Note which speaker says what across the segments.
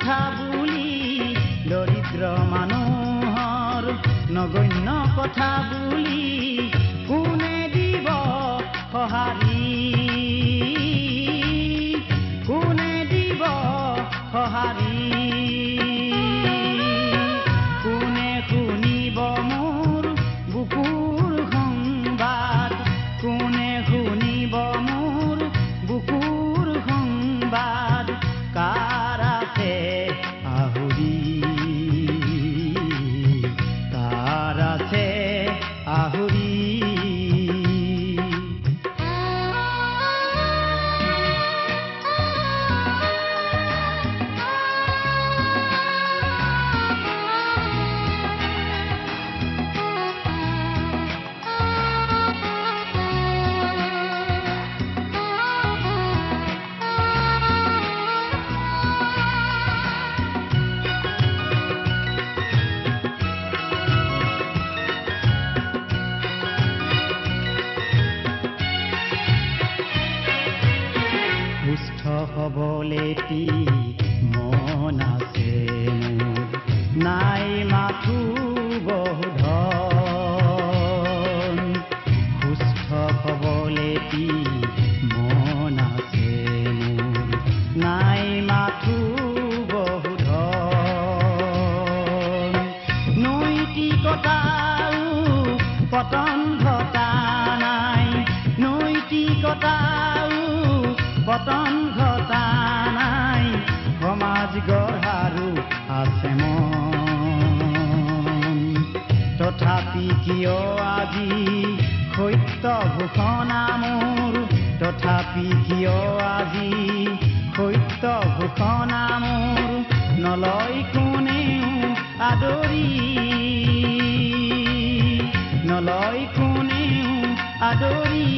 Speaker 1: কথা বুলি দৰিদ্ৰ মানুহৰ নগণ্য কথা বুলি কোনে দিব সঁহাৰি কোনে দিব সঁহাৰি কোনে শুনিব মোৰ বুকুৰ সংবাদ কোনে শুনিব মোৰ বুকুৰ সংবাদ কাৰ আছে আহুৰি কাৰ আছে আহুৰি হবলেটি মন আছে মোৰ নাই মাথো বহু ধন সুস্থ হবলেটি মন আছে মোৰ নাই মাথো বহু ধন নৈতিকতাও পতন ঘটা নাই নৈতিকতাও পতন ঘটা নাই সমাজ গঢ়াৰো আছে মন তথাপি কিয় আজি সত্য ঘোষণা মোৰ তথাপি কিয় আজি সত্য ঘোষণা মোৰ নলয় কোনেও আদৰি নলয় কোনেও আদৰি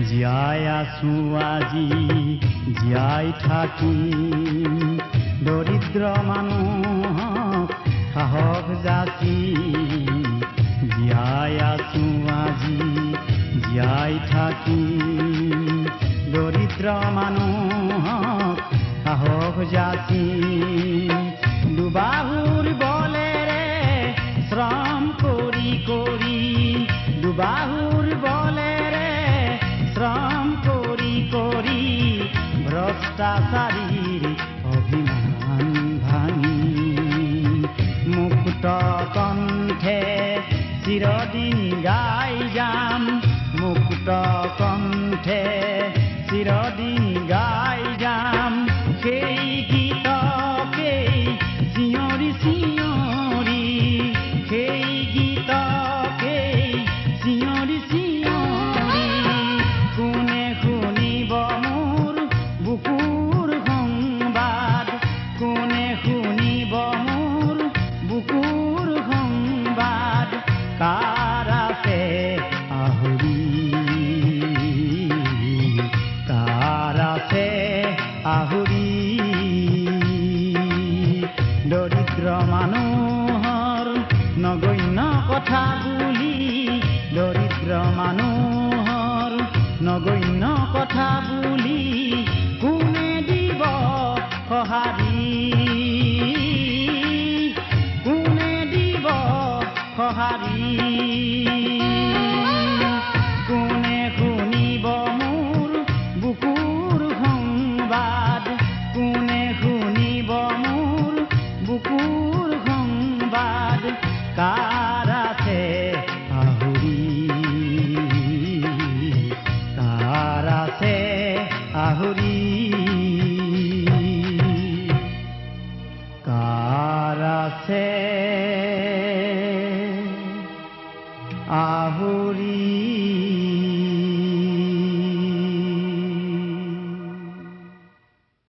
Speaker 1: জীয়াই আছো আজি জীয়াই থাকিম দৰিদ্ৰ মানুহক সাহস যাচি জীয়াই আছো আজি জীয়াই থাকিম দৰিদ্ৰ মানুহক সাহস যাচি দুবাহুৰ বলেৰে শ্ৰম কৰি কৰি দুবাহুৰ বলেৰে শ্ৰম কৰি কৰি ভ্ৰষ্টাচাৰীৰ অভিমান ভাঙি মুক্ত কণ্ঠে চিৰদিন গাই যাম মুক্ত কণ্ঠে চিৰদিন গাই যাম সেই গীতকেই চিঞৰি চিঞৰি সেই গীতকেই চিঞৰি চিঞৰি কোনে শুনিব মোৰ বুকুৰ সংবাদ কোনে শুনিব মোৰ বুকুৰ সংবাদ কাৰ আছে আহুৰি কাৰ আছে আহুৰি দৰিদ্ৰ মানুহৰ নগণ্য কথা বুলি দৰিদ্ৰ মানুহৰ নগণ্য কথা বুলি কোনে দিব সঁহাৰি কোনে দিব সঁহাৰি কোনে শুনিব মোৰ বুকুৰ সংবাদ কোনে শুনিব মোৰ বুকুৰ সংবাদ কাৰ আছে আহুৰি কাৰ আছে আহুৰি কাৰ আছে আহুৰি